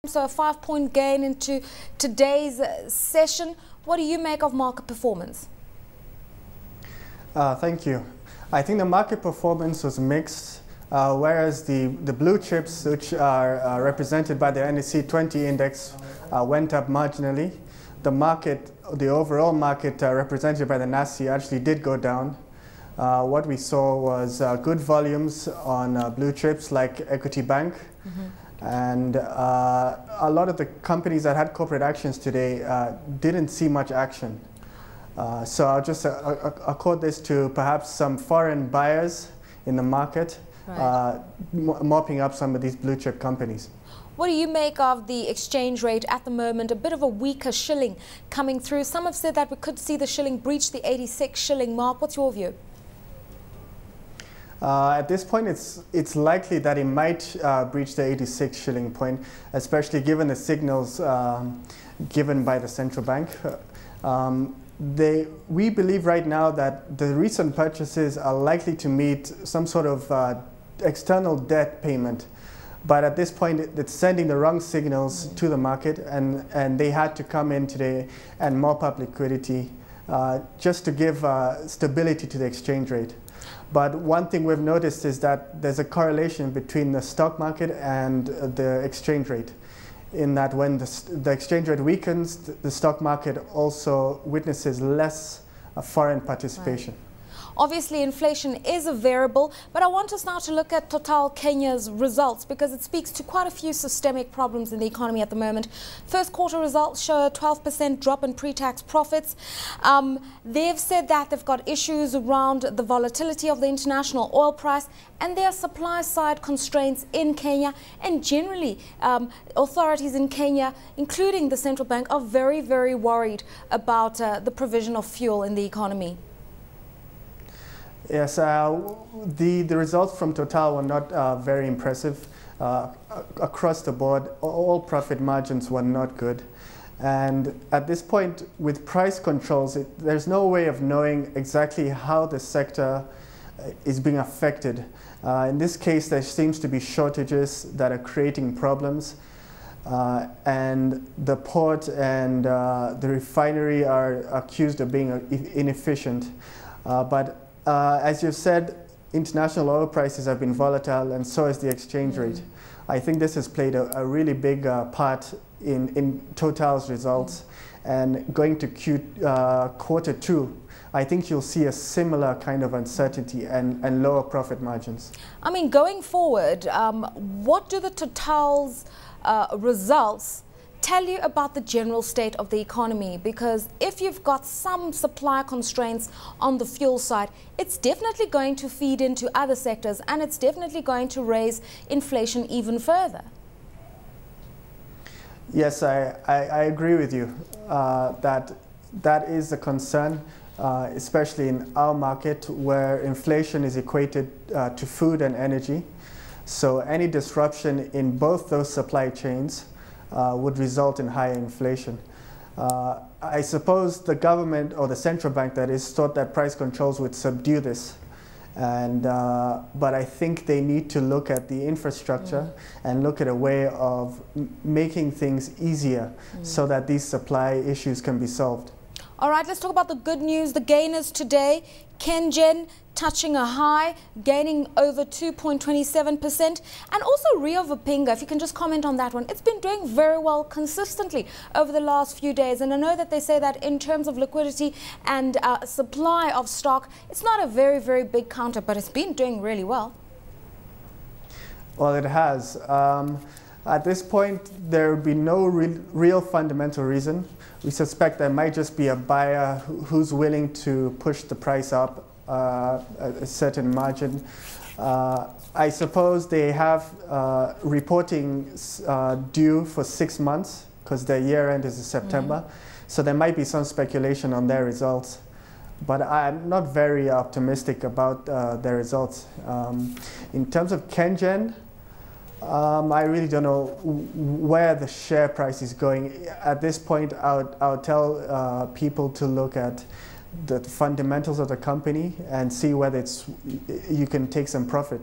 So a 5-point gain into today's session. What do you make of market performance? Thank you. I think the market performance was mixed, whereas the blue chips, which are represented by the NSE 20 index, went up marginally. The overall market represented by the NASI actually did go down. What we saw was good volumes on blue chips like Equity Bank. And a lot of the companies that had corporate actions today didn't see much action. So I'll just accord this to perhaps some foreign buyers in the market, right, mopping up some of these blue chip companies. What do you make of the exchange rate at the moment? A bit of a weaker shilling coming through. Some have said that we could see the shilling breach the 86 shilling mark. What's your view? At this point, it's likely that it might breach the 86 shilling point, especially given the signals given by the central bank. We believe right now that the recent purchases are likely to meet some sort of external debt payment. But at this point, it's sending the wrong signals to the market, and they had to come in today and mop up liquidity just to give stability to the exchange rate. But one thing we've noticed is that there's a correlation between the stock market and the exchange rate, in that when the exchange rate weakens, the stock market also witnesses less foreign participation. Right. Obviously, inflation is a variable, but I want us now to look at Total Kenya's results because it speaks to quite a few systemic problems in the economy at the moment. First quarter results show a 12% drop in pre-tax profits. They've said that they've got issues around the volatility of the international oil price, and there are supply side constraints in Kenya, and generally authorities in Kenya, including the central bank, are very, very worried about the provision of fuel in the economy. Yes, the results from Total were not very impressive. Across the board, all profit margins were not good. And at this point, with price controls, there's no way of knowing exactly how the sector is being affected. In this case, there seems to be shortages that are creating problems. And the port and the refinery are accused of being inefficient. As you've said, international oil prices have been volatile, and so has the exchange rate. I think this has played a really big part in Total's results. And going to quarter two, I think you'll see a similar kind of uncertainty and lower profit margins. I mean, going forward, what do the Total's results tell you about the general state of the economy? Because if you've got some supply constraints on the fuel side, it's definitely going to feed into other sectors, and it's definitely going to raise inflation even further. Yes, I agree with you that is a concern, especially in our market where inflation is equated to food and energy. So any disruption in both those supply chains would result in higher inflation. I suppose the government, or the central bank that is, thought that price controls would subdue this. But I think they need to look at the infrastructure and look at a way of making things easier so that these supply issues can be solved. All right, let's talk about the good news. The gainers today, Kenyan touching a high, gaining over 2.27%, and also Rio Vipinga, if you can just comment on that one. It's been doing very well consistently over the last few days, and I know that they say that in terms of liquidity and supply of stock, it's not a very, very big counter, but it's been doing really well. Well, it has. At this point, there would be no real fundamental reason. We suspect there might just be a buyer who's willing to push the price up a certain margin. I suppose they have reporting due for 6 months because their year end is in September. So there might be some speculation on their results. But I'm not very optimistic about their results. In terms of Kenyan, I really don't know where the share price is going. At this point, I would tell people to look at the fundamentals of the company and see whether you can take some profit.